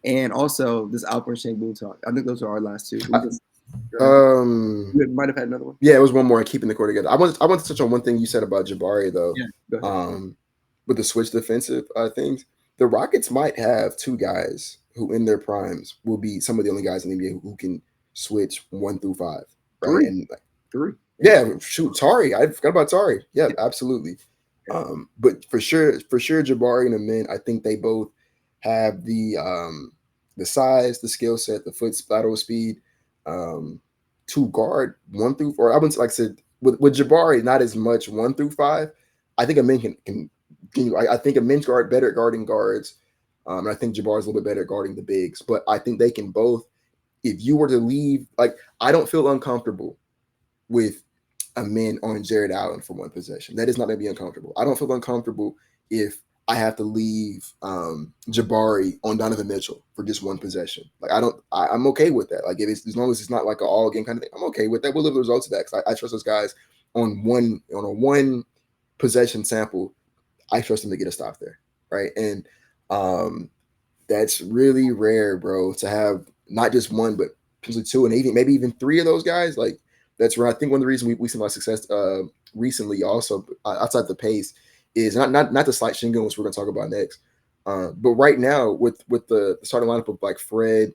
and also this Alper Şengün talk. I think those are our last two. I, Go ahead. um, You might have had another one. yeah, it was one more. Keeping the core together. I want to touch on one thing you said about Jabari though. Yeah, go ahead. With the switch defensive things, the Rockets might have two guys who, in their primes, will be some of the only guys in the NBA who can switch 1 through 5, right? Three. And Three. yeah, shoot, Tari. I forgot about Tari. Yeah, absolutely. But for sure, Jabari and Amin, I think they both have the size, the skill set, the foot lateral speed, to guard 1 through 4. I wouldn't like I said with Jabari, not as much 1 through 5. I think Amin can I think Amin's better at guarding guards. And I think Jabari's a little bit better at guarding the bigs, but I think they can both. If you were to leave, like I don't feel uncomfortable with Amin on Jared Allen for one possession. That is not going to be uncomfortable. I don't feel uncomfortable if I have to leave Jabari on Donovan Mitchell for just one possession. Like I'm okay with that. Like if it's as long as it's not like an all game kind of thing, I'm okay with that. We'll live the results of that because I trust those guys on a one possession sample. I trust them to get a stop there, right? And that's really rare, bro, to have not just one but potentially two and even maybe even three of those guys. Like that's where I think one of the reasons we seen a lot of success recently, also outside the pace, is not the slight Şengün, which we're going to talk about next. But right now, with the starting lineup of like Fred,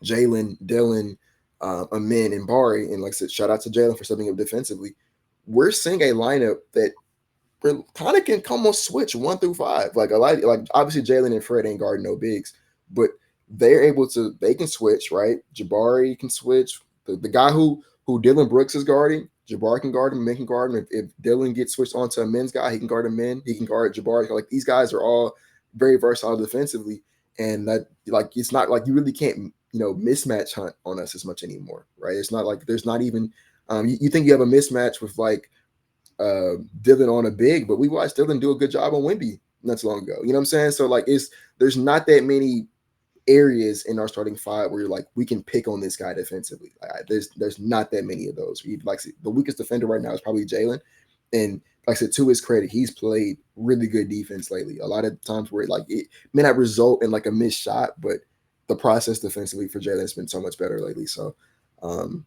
Jalen, Dylan, Amin, and Bari, and like I said, shout out to Jalen for stepping up defensively. We're seeing a lineup that kind of can almost switch 1 through 5. Like a lot, like obviously Jalen and Fred ain't guarding no bigs, but they can switch, right? Jabari can switch. The guy who Dylan Brooks is guarding, Jabari can guard him, Min can guard him. If Dylan gets switched onto a men's guy, he can guard a men. He can guard Jabari. Like these guys are all very versatile defensively, and that like it's not like you really can't mismatch hunt on us as much anymore, right? It's not like there's not even you think you have a mismatch with like Dylan on a big, but we watched Dylan do a good job on Wemby not too long ago. You know what I'm saying? So like there's not that many areas in our starting 5 where you're like we can pick on this guy defensively. Like there's not that many of those. Like the weakest defender right now is probably Jalen, and like I said, to his credit, he's played really good defense lately. A lot of times where like it may not result in like a missed shot, but the process defensively for Jalen has been so much better lately. So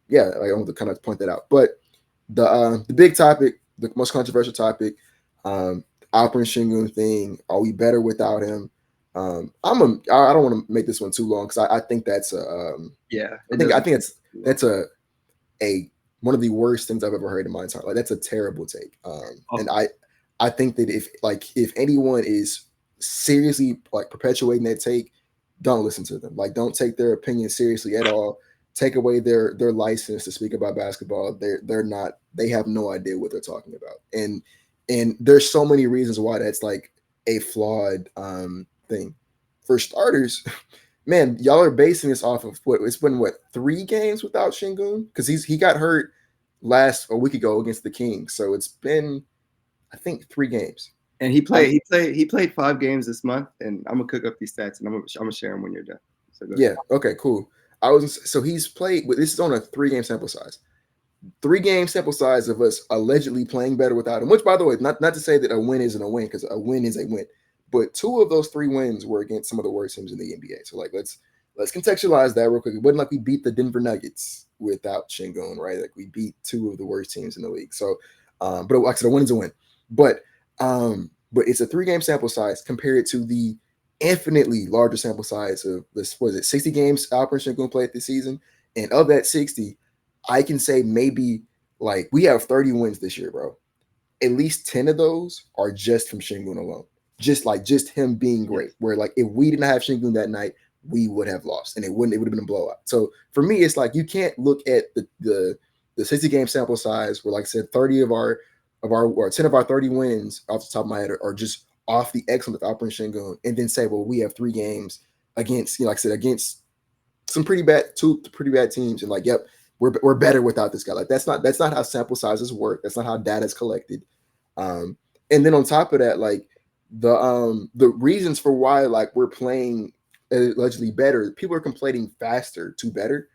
yeah, I want to kind of point that out. But the big topic, the most controversial topic, Alperen Şengün thing. Are we better without him? I don't want to make this one too long because I think that's I think that's a one of the worst things I've ever heard in my entire life. That's a terrible take. And I think that if anyone is seriously like perpetuating that take, don't listen to them. Like don't take their opinion seriously at all. Take away their license to speak about basketball. They have no idea what they're talking about. And there's so many reasons why that's like a flawed thing. For starters, man, y'all are basing this off of it's been 3 games without Şengün? Because he got hurt a week ago against the Kings. So it's been I think 3 games. And he played 5 games this month, and I'm gonna cook up these stats and I'm gonna share them when you're done. So yeah, okay, cool. He's played. This is on a 3-game sample size. 3-game sample size of us allegedly playing better without him. Which, by the way, not to say that a win isn't a win, because a win is a win. But 2 of those 3 wins were against some of the worst teams in the NBA. So like let's contextualize that real quick. It wasn't like we beat the Denver Nuggets without Şengün, right? Like we beat 2 of the worst teams in the league. So, but like I said, a win is a win. But it's a 3-game sample size compared to the infinitely larger sample size of this. Was it 60 games Alperen Şengün played this season? And of that 60, I can say maybe like we have 30 wins this year, bro. At least 10 of those are just from Şengün alone. Just him being great. Where like if we didn't have Şengün that night, we would have lost, and it would have been a blowout. So for me, it's like you can't look at the 60 game sample size where, like I said, 30 of our or 10 of our 30 wins off the top of my head are just off the excellence of Alperen Şengün, and then say, well, we have 3 games against, like I said, against two pretty bad teams, and like, yep, we're better without this guy. Like that's not how sample sizes work. That's not how data is collected. And then on top of that, like the reasons for why like we're playing allegedly better, people are complaining faster to better.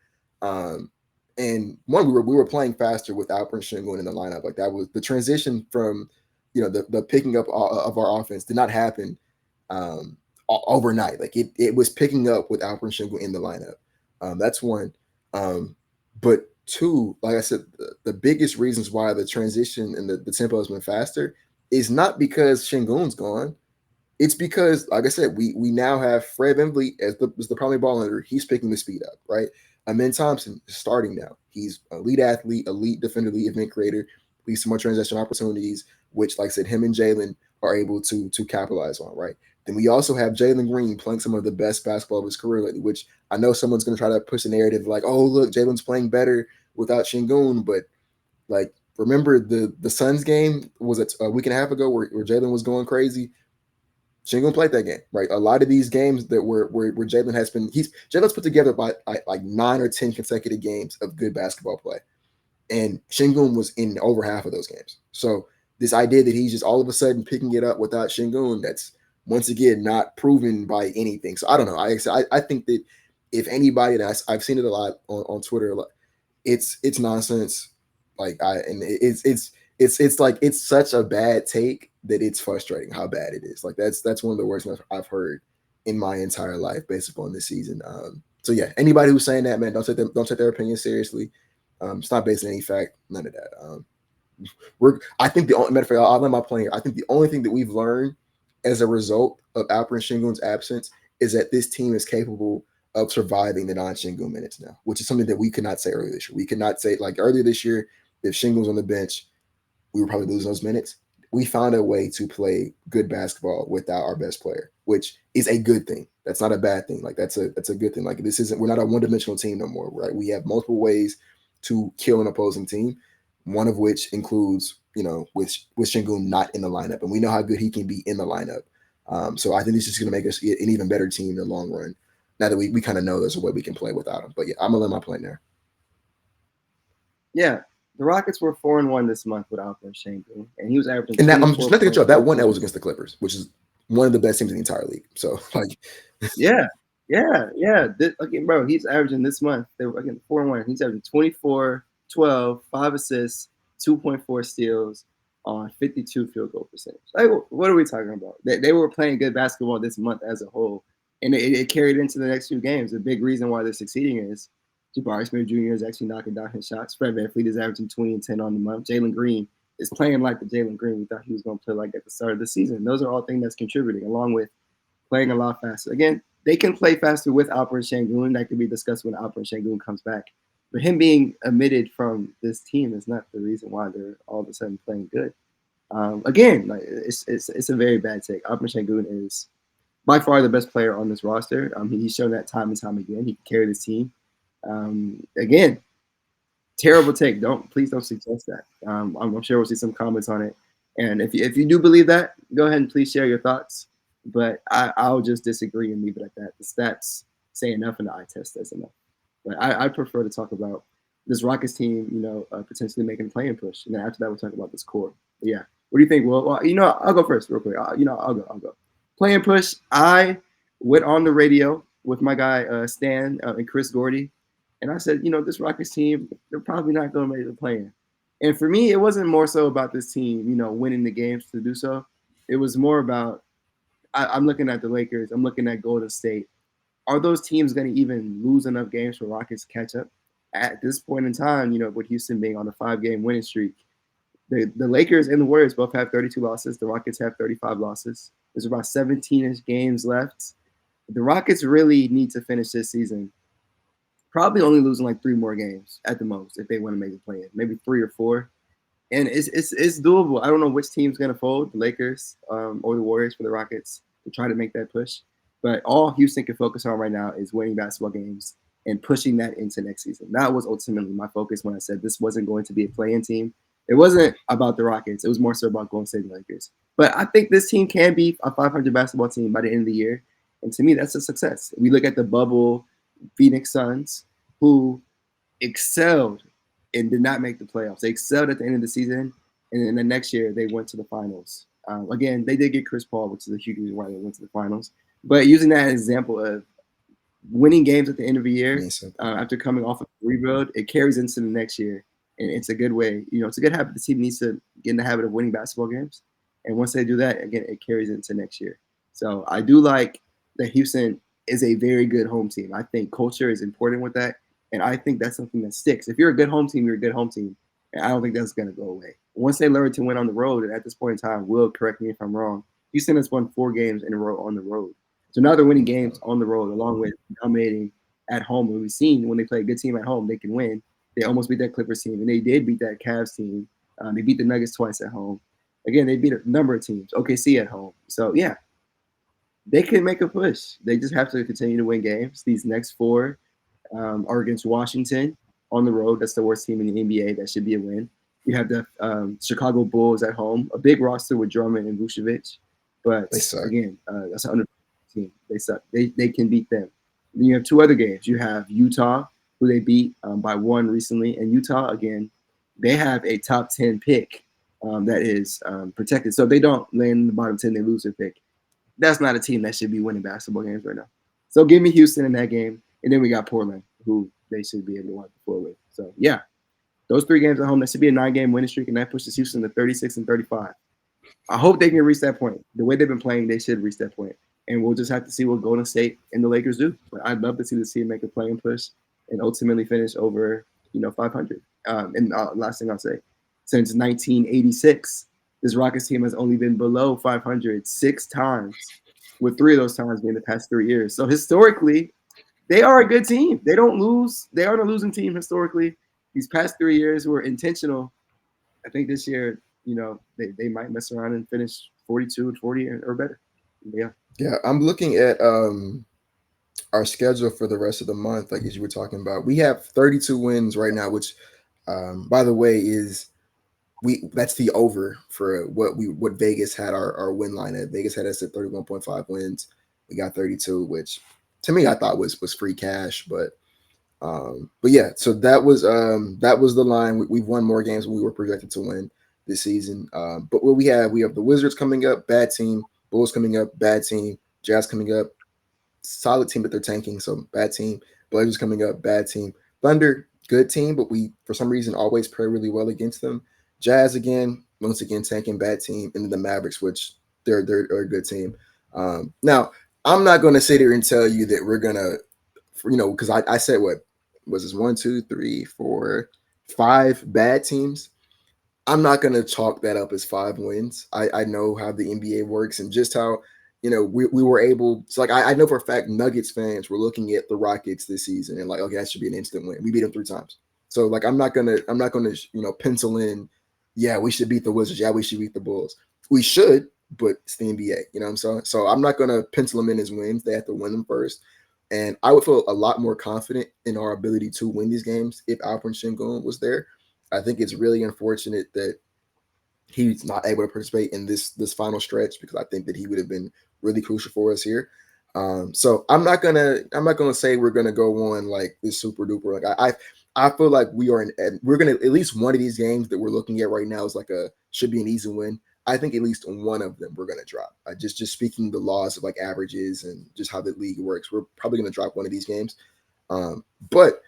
And one, we were playing faster with Alperen Şengün in the lineup. Like that was the transition from, the picking up of our offense did not happen overnight. Like it was picking up with Alperen Şengün in the lineup. That's one. But two, like I said, the biggest reasons why the transition and the tempo has been faster is not because Şengün's gone. It's because, like I said, we now have Fred VanVleet as the primary ball handler. He's picking the speed up, right? Amin Thompson is starting now. He's elite athlete, elite defender, elite event creator, leads to more transition opportunities, which, like I said, him and Jaylen are able to capitalize on, right? Then we also have Jalen Green playing some of the best basketball of his career lately, which I know someone's going to try to push the narrative like, oh, look, Jalen's playing better without Şengün. But, like, remember the Suns game, was it a week and a half ago where Jalen was going crazy? Şengün played that game, right? A lot of these games that where Jalen has been, Jalen's put together by like 9 or 10 consecutive games of good basketball play. And Şengün was in over half of those games. So this idea that he's just all of a sudden picking it up without Şengün, that's once again not proven by anything. So I don't know. I think that if anybody, that I've seen it a lot on Twitter, it's nonsense. Like it's like it's such a bad take that it's frustrating how bad it is. Like that's one of the worst I've heard in my entire life based upon this season. So yeah, anybody who's saying that, man, don't take their opinion seriously. It's not based on any fact, none of that. I think the only matter of fact, I'll let my point here. I think the only thing that we've learned as a result of Alperen Şengün's absence is that this team is capable of surviving the non-Şengün minutes now, which is something that we could not say earlier this year. We could not say, like earlier this year, if Şengün was on the bench, we were probably losing those minutes. We found a way to play good basketball without our best player, which is a good thing. That's not a bad thing. Like that's a good thing. Like we're not a one-dimensional team no more, right? We have multiple ways to kill an opposing team, one of which includes, with Şengün not in the lineup. And we know how good he can be in the lineup. So I think this is going to make us an even better team in the long run. Now that we kind of know there's a way we can play without him. But yeah, I'm going to let my play there. Yeah. The Rockets were 4-1 this month without Şengün, and he was averaging. And that, I'm just not to get you off. That one L was against the Clippers, which is one of the best teams in the entire league. So like, yeah. Again, bro, he's averaging this month. They were again 4-1. He's averaging 24, 12, 5 assists, 2.4 steals on 52 field goal percentage. Like, what are we talking about? They were playing good basketball this month as a whole, and it carried into the next few games. The big reason why they're succeeding is Jabari Smith Jr. is actually knocking down his shots. Fred VanVleet is averaging 20 and 10 on the month. Jalen Green is playing like the Jalen Green we thought he was going to play like at the start of the season. Those are all things that's contributing, along with playing a lot faster. Again, they can play faster with Alperen Şengün. That could be discussed when Alperen Şengün comes back. But him being omitted from this team is not the reason why they're all of a sudden playing good. Again, like it's a very bad take. Alperen Şengün is by far the best player on this roster. He's shown that time and time again. He can carry this team. Again, terrible take. Please don't suggest that. I'm sure we'll see some comments on it. And if you do believe that, go ahead and please share your thoughts. But I'll just disagree and leave it at that. The stats say enough, and the eye test says enough. But I prefer to talk about this Rockets team, potentially making a play-in push. And then after that, we'll talk about this core. But yeah, what do you think? Well, I'll go first real quick. I'll go. Play-in push. I went on the radio with my guy Stan and Chris Gordy. And I said, this Rockets team, they're probably not going to make the play-in. And for me, it wasn't more so about this team, winning the games to do so. It was more about I'm looking at the Lakers. I'm looking at Golden State. Are those teams going to even lose enough games for Rockets to catch up? At this point in time, with Houston being on a 5-game winning streak, the Lakers and the Warriors both have 32 losses. The Rockets have 35 losses. There's about 17-ish games left. The Rockets really need to finish this season probably only losing like 3 more games at the most if they want to make a play-in, maybe 3 or 4. And it's doable. I don't know which team's going to fold, the Lakers or the Warriors for the Rockets to try to make that push. But all Houston can focus on right now is winning basketball games and pushing that into next season. That was ultimately my focus when I said this wasn't going to be a play-in team. It wasn't about the Rockets. It was more so about Golden State Lakers. But I think this team can be a 500 basketball team by the end of the year. And to me, that's a success. We look at the bubble Phoenix Suns, who excelled and did not make the playoffs. They excelled at the end of the season, and then the next year they went to the finals. Again, they did get Chris Paul, which is a huge reason why they went to the finals. But using that as an example of winning games at the end of the year after coming off of a rebuild, it carries into the next year, and it's a good way. It's a good habit. The team needs to get in the habit of winning basketball games, and once they do that, again, it carries into next year. So I do like that Houston is a very good home team. I think culture is important with that, and I think that's something that sticks. If you're a good home team, you're a good home team, and I don't think that's going to go away. Once they learn to win on the road, and at this point in time, Will correct me if I'm wrong, Houston has won 4 games in a row on the road. So now they're winning games on the road, along with dominating at home. And we've seen when they play a good team at home, they can win. They almost beat that Clippers team, and they did beat that Cavs team. They beat the Nuggets twice at home. Again, they beat a number of teams. OKC at home. So yeah, they can make a push. They just have to continue to win games. These next 4 are against Washington on the road. That's the worst team in the NBA. That should be a win. You have the Chicago Bulls at home, a big roster with Drummond and Vucevic. But again, that's an under team. They suck. They can beat them. Then you have 2 other games. You have Utah, who they beat by 1 recently. And Utah, again, they have a top 10 pick that is protected. So if they don't land in the bottom 10, they lose their pick. That's not a team that should be winning basketball games right now. So give me Houston in that game. And then we got Portland, who they should be able to wipe the floor with. So, yeah, those 3 games at home, that should be a 9-game winning streak, and that pushes Houston to 36-35. I hope they can reach that point. The way they've been playing, they should reach that point. And we'll just have to see what Golden State and the Lakers do. But I'd love to see the team make a play-in push and ultimately finish over, 500. And last thing I'll say, since 1986, this Rockets team has only been below 500 6 times, with 3 of those times being the past 3 years. So historically, they are a good team. They don't lose. They aren't a losing team historically. These past 3 years were intentional. I think this year, they might mess around and finish 42 and 40 or better. Yeah. Yeah, I'm looking at our schedule for the rest of the month, like as you were talking about. We have 32 wins right now, which, by the way, that's the over for what Vegas had our win line at. Vegas had us at 31.5 wins. We got 32, which to me I thought was free cash, but yeah. So that was the line. We've won more games than we were projected to win this season. But what we have the Wizards coming up, bad team. Bulls coming up, bad team. Jazz coming up, solid team, but they're tanking, so bad team. Blazers coming up, bad team. Thunder, good team, but we for some reason always play really well against them. Jazz once again tanking, bad team, and then the Mavericks, which they're a good team. Now I'm not going to sit here and tell you that we're gonna, because I said what was this 1, 2, 3, 4, 5 bad teams. I'm not going to chalk that up as 5 wins. I know how the NBA works and just how, we were able to, like, I know for a fact Nuggets fans were looking at the Rockets this season and like, okay, that should be an instant win. We beat them 3 times. So like, I'm not gonna, pencil in, yeah, we should beat the Wizards. Yeah, we should beat the Bulls. We should, but it's the NBA, you know what I'm saying? So I'm not going to pencil them in as wins. They have to win them first. And I would feel a lot more confident in our ability to win these games if Alperen Şengün was there. I think it's really unfortunate that he's not able to participate in this final stretch, because I think that he would have been really crucial for us here. So I'm not gonna say we're gonna go on like this super duper. Like I feel like we're gonna at least one of these games that we're looking at right now is should be an easy win. I think at least one of them we're gonna drop. Just speaking the laws of like averages and just how the league works, we're probably gonna drop one of these games. But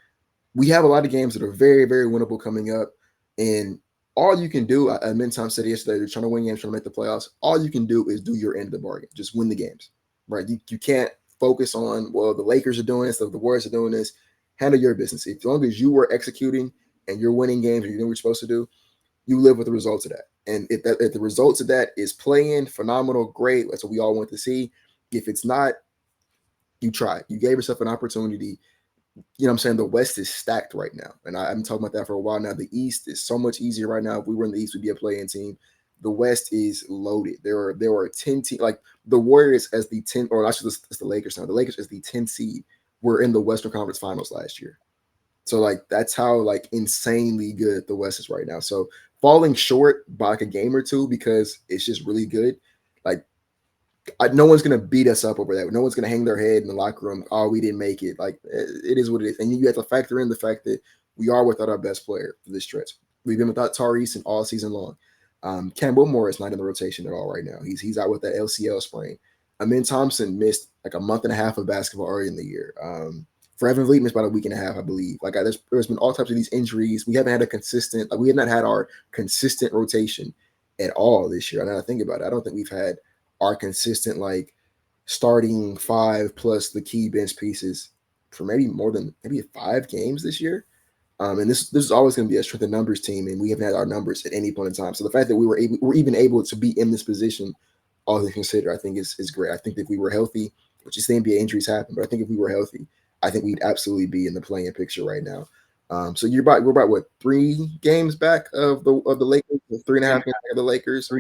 we have a lot of games that are very, very winnable coming up. And all you can do, I many times said yesterday, they're trying to win games, trying to make the playoffs. All you can do is do your end of the bargain. Just win the games, right? You can't focus on, well, the Lakers are doing this, the Warriors are doing this. Handle your business. As long as you are executing and you're winning games and you're doing what you're supposed to do, you live with the results of that. And if the results of that is playing phenomenal, great. That's what we all want to see. If it's not, you try. You gave yourself an opportunity. You know what I'm saying? The West is stacked right now. And I've been talking about that for a while now. The East is so much easier right now. If we were in the East, we'd be a play-in team. the West is loaded. There are 10 teams, like the Warriors as the 10, or actually it's the Lakers now. The Lakers as the 10 seed were in the Western Conference Finals last year. So like that's how like insanely good the West is right now. So falling short by like a game or two because it's just really good. Like no one's gonna beat us up over that. No one's gonna hang their head in the locker room. Oh, we didn't make it. Like it is what it is. And you have to factor in the fact that we are without our best player for this stretch. We've been without Tariq all season long. Cam Whitmore is not in the rotation at all right now. He's out with that LCL sprain. Thompson missed like a month and a half of basketball early in the year. VanVleet missed about a week and a half, I believe. Like there's been all types of these injuries. We haven't had a consistent. Like we have not had our consistent rotation at all this year. Now I think about it, I don't think we've had our consistent like starting 5 plus the key bench pieces for maybe 5 games this year. And this is always going to be a strength of numbers team, and we haven't had our numbers at any point in time. So the fact that we're even able to be in this position, all things considered, I think is great. I think if we were healthy, which is the NBA injuries happen, but I think if we were healthy, I think we'd absolutely be in the playing picture right now. So we're about what 3 games back of the Lakers, 3.5 games back of the Lakers.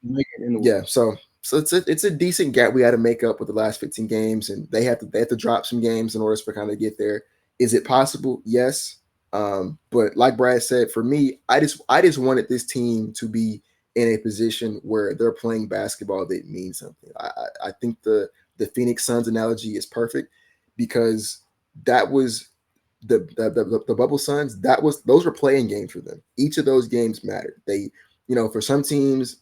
Yeah, so it's a decent gap we had to make up with the last 15 games, and they have to drop some games in order for kind of get there. Is it possible? Yes. But like Brad said, for me, I just wanted this team to be in a position where they're playing basketball that means something. I think the Phoenix Suns analogy is perfect because that was the Bubble Suns. Those were playing games for them. Each of those games mattered. They, for some teams,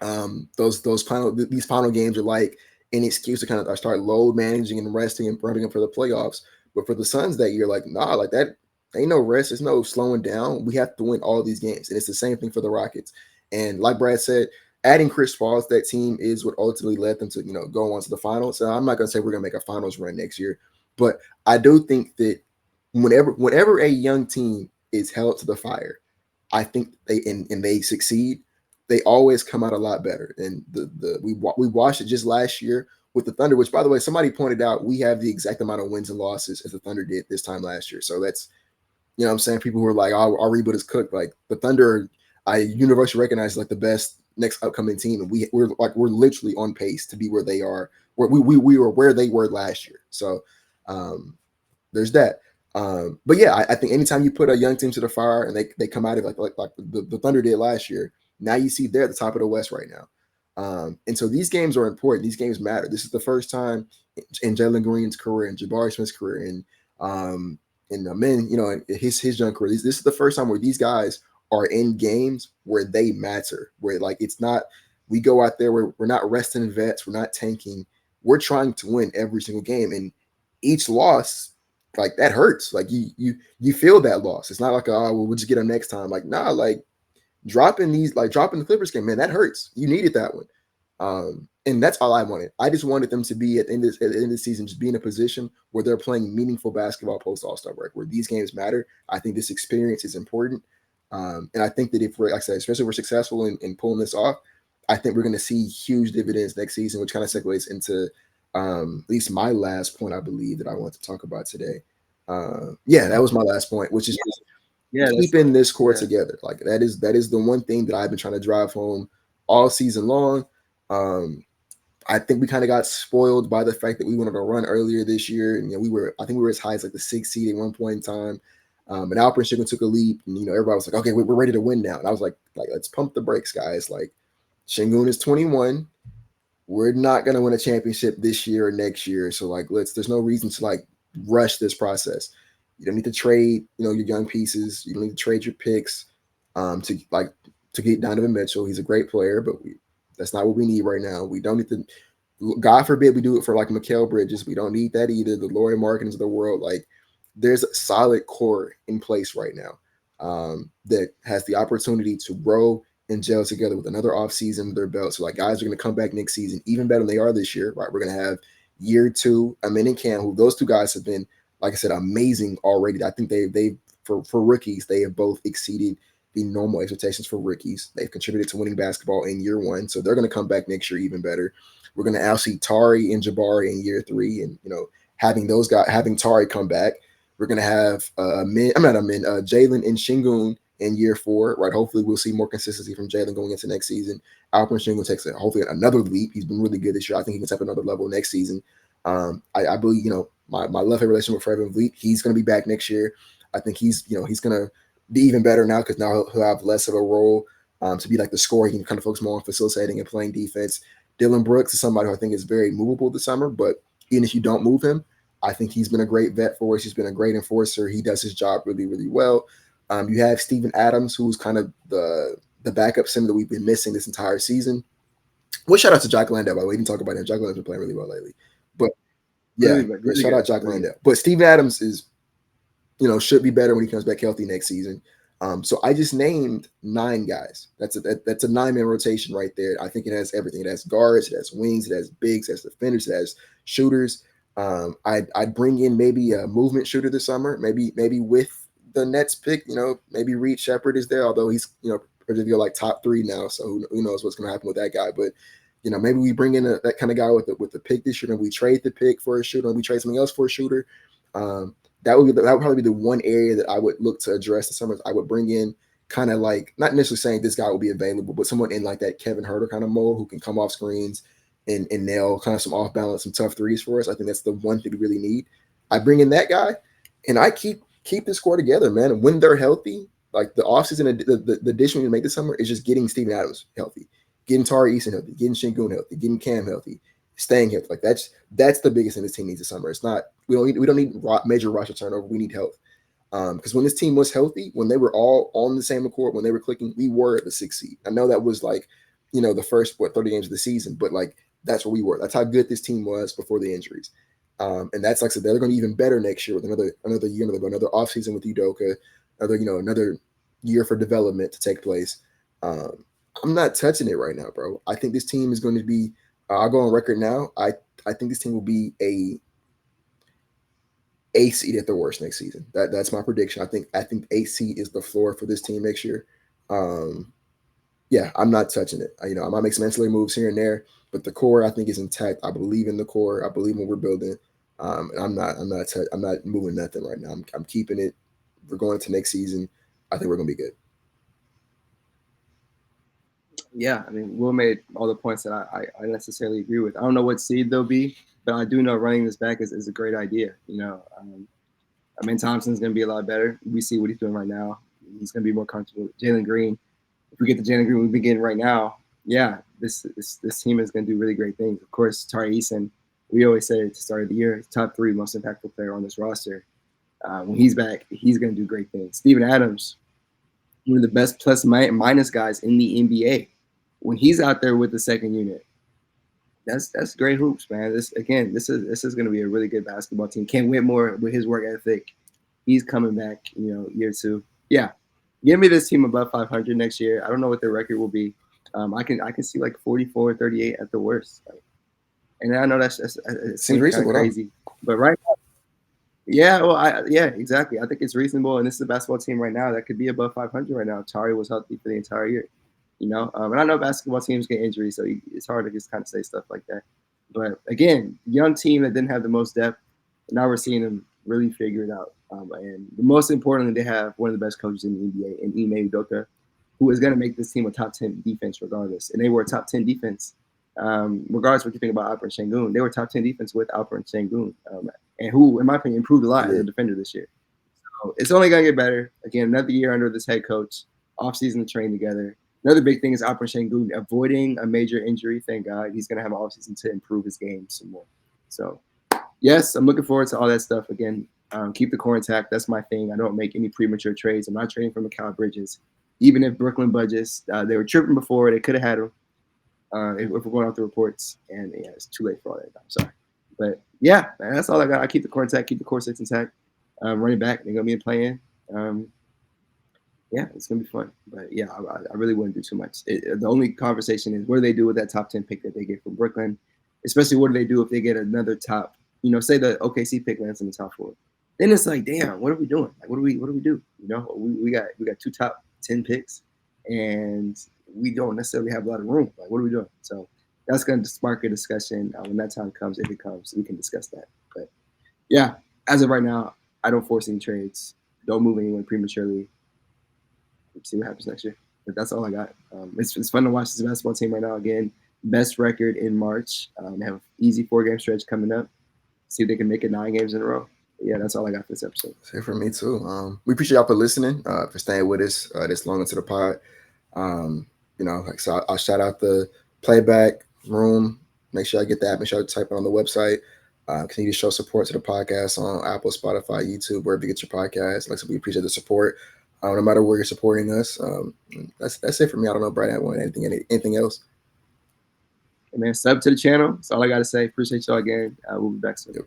these final games are like an excuse to kind of start load managing and resting and prepping them for the playoffs. But for the Suns that year, like nah, like that ain't no rest. There's no slowing down. We have to win all these games, and it's the same thing for the Rockets. And like Brad said, adding Chris Paul to that team is what ultimately led them to go on to the finals. So I'm not gonna say we're gonna make a finals run next year, but I do think that whenever a young team is held to the fire, I think they succeed. They always come out a lot better. And we watched it just last year with the Thunder, which by the way, somebody pointed out we have the exact amount of wins and losses as the Thunder did this time last year. So that's, what I'm saying, people who are like, oh, our reboot is cooked. Like the Thunder, I universally recognize like the best next upcoming team, and we're literally on pace to be where they are. Where we were where they were last year. So there's that. But yeah, I think anytime you put a young team to the fire and they come out of like the Thunder did last year, now you see they're at the top of the West right now. And so these games are important. These games matter. This is the first time in Jalen Green's career and Jabari Smith's career and his young career. This is the first time where these guys are in games where they matter, where like it's not we go out there where we're not resting vets, we're not tanking, we're trying to win every single game, and each loss like that hurts. Like you feel that loss. It's not like we'll just get them next time. Like nah, like dropping the Clippers game, man, that hurts. You needed that one. And that's all I wanted. I just wanted them to be at the end of the season, just be in a position where they're playing meaningful basketball post All-Star break, where these games matter. I think this experience is important. And I think that if we're, like I said, especially if we're successful in pulling this off, I think we're going to see huge dividends next season, which kind of segues into at least my last point, I believe, that I want to talk about today. That was my last point, which is keeping this core together. Like that is the one thing that I've been trying to drive home all season long. I think we kind of got spoiled by the fact that we went on a run earlier this year, and I think we were as high as like the 6th seed at one point in time. And Alperen Şengün took a leap, and everybody was like, "Okay, we're ready to win now." And I was like, let's pump the brakes, guys. Like, Şengün is 21. We're not gonna win a championship this year or next year, so like, there's no reason to like rush this process. You don't need to trade, your young pieces. You don't need to trade your picks to get Donovan Mitchell. He's a great player, but that's not what we need right now. We don't need to. God forbid we do it for like Mikal Bridges. We don't need that either. The Lauri Markkins of the world, like there's a solid core in place right now that has the opportunity to grow and gel together with another offseason under their belt. So like guys are going to come back next season even better than they are this year. Right, we're going to have year 2. Amin and Cam, who those 2 guys have been, like I said, amazing already. I think they for rookies, they have both exceeded the normal expectations for rookies. They've contributed to winning basketball in year 1, so they're going to come back next year even better. We're going to now see Tari and Jabari in year 3, and having Tari come back, we're going to have Jalen and Şengün in year 4, right? Hopefully we'll see more consistency from Jaylen going into next season. Alperen Sengun takes hopefully another leap. He's been really good this year. I think he can step another level next season. I believe, my love-hate relationship with VanVleet, he's going to be back next year. I think he's going to be even better now because now he'll have less of a role to be like the scorer. He can kind of focus more on facilitating and playing defense. Dylan Brooks is somebody who I think is very movable this summer, but even if you don't move him, I think he's been a great vet for us. He's been a great enforcer. He does his job really, really well. You have Steven Adams, who's kind of the backup center that we've been missing this entire season. Well, shout out to Jack Landale, by the way. We didn't talk about him. Jack Landale's been playing really well lately. But yeah, really shout out Jack Landale. But Steven Adams is, should be better when he comes back healthy next season. So I just named 9 guys. That's a 9-man rotation right there. I think it has everything. It has guards, it has wings, it has bigs, it has defenders, it has shooters. I'd bring in maybe a movement shooter this summer, maybe with the Nets pick, maybe Reed Shepherd is there, although he's, projected to go like top 3 now. So who knows what's going to happen with that guy. But, maybe we bring in that kind of guy with the pick this year, and we trade the pick for a shooter, and we trade something else for a shooter. That would probably be the one area that I would look to address this summer. I would bring in kind of like, not necessarily saying this guy will be available, but someone in like that Kevin Huerter kind of mold who can come off screens and nail kind of some off balance, some tough threes for us. I think that's the one thing we really need. I bring in that guy, and I keep this score together, man. And when they're healthy, like the offseason, the addition we make this summer is just getting Steven Adams healthy, getting Tari Eason healthy, getting Şengün healthy, getting Cam healthy, staying healthy. Like that's the biggest thing this team needs this summer. It's not we don't need major roster turnover. We need health. Because when this team was healthy, when they were all on the same accord, when they were clicking, we were the 6th seed. I know that was like, the first 30 games of the season, but like that's where we were. That's how good this team was before the injuries. And that's like I said, they're going to be even better next year with another year, another offseason with Udoka, another year for development to take place. I'm not touching it right now, bro. I think this team is going to be. I'll go on record now. I think this team will be a seed at the worst next season. That's my prediction. I think a seed is the floor for this team next year. Yeah, I'm not touching it. I might make some ancillary moves here and there, but the core I think is intact. I believe in the core. I believe in what we're building. And I'm not moving nothing right now. I'm keeping it. We're going to next season. I think we're gonna be good. Yeah, I mean, Will made all the points that I necessarily agree with. I don't know what seed they'll be, but I do know running this back is a great idea. Thompson's going to be a lot better. We see what he's doing right now. He's going to be more comfortable. Jalen Green, if we get the Jalen Green we've been getting right now, yeah, this team is going to do really great things. Of course, Tari Eason, we always say at the start of the year, top 3 most impactful player on this roster. When he's back, he's going to do great things. Steven Adams, one of the best plus minus guys in the NBA. When he's out there with the second unit, that's great hoops, man. This is going to be a really good basketball team. Ken Whitmore with his work ethic, he's coming back. Year 2. Yeah, give me this team above 500 next year. I don't know what their record will be. I can see like 44, 38 at the worst. And I know that's seems reasonable, crazy, but right now, yeah, well, yeah, exactly. I think it's reasonable, and this is a basketball team right now that could be above 500 right now. Tari was healthy for the entire year. And I know basketball teams get injuries, so it's hard to just kind of say stuff like that. But again, young team that didn't have the most depth, and now we're seeing them really figure it out. And most importantly, they have one of the best coaches in the NBA, in Ime Udoka, who is going to make this team a top 10 defense regardless. And they were a top 10 defense, regardless of what you think about Alperen Şengün. They were top 10 defense with Alperen Şengün, and who, in my opinion, improved a lot as a defender this year. So it's only going to get better. Again, another year under this head coach, offseason to train together. Another big thing is Alperen Şengün avoiding a major injury. Thank God. He's going to have an offseason to improve his game some more. So, yes, I'm looking forward to all that stuff. Again, keep the core intact. That's my thing. I don't make any premature trades. I'm not trading for Mikal Bridges. Even if Brooklyn budgets, they were tripping before. They could have had him if we're going off the reports. And, yeah, it's too late for all that. I'm sorry. But, yeah, man, that's all I got. I keep the core intact, keep the core 6 intact. Running back, they're going to be playing. Yeah, it's going to be fun. But, yeah, I really wouldn't do too much. The only conversation is what do they do with that top 10 pick that they get from Brooklyn? Especially what do they do if they get another top, say the OKC pick lands in the top 4. Then it's like, damn, what are we doing? Like, what do we do? We got 2 top 10 picks, and we don't necessarily have a lot of room. Like, what are we doing? So that's going to spark a discussion when that time comes. If it comes, we can discuss that. But, yeah, as of right now, I don't force any trades. Don't move anyone prematurely. see what happens next year. But that's all I got. It's fun to watch this basketball team right now. Again, best record in March. They have an easy 4-game stretch coming up. See if they can make it 9 games in a row. But yeah, that's all I got for this episode. Same for me too. We appreciate y'all for listening, for staying with us this long into the pod. Like so, I'll shout out the playback room. Make sure I get that. Make sure I type it on the website. Continue to show support to the podcast on Apple, Spotify, YouTube, wherever you get your podcast. Like I said, we appreciate the support. No matter where you're supporting us. That's it for me. I don't know, Brad, anything else? And man, sub to the channel. That's all I got to say. Appreciate y'all again. We'll be back soon. Yep.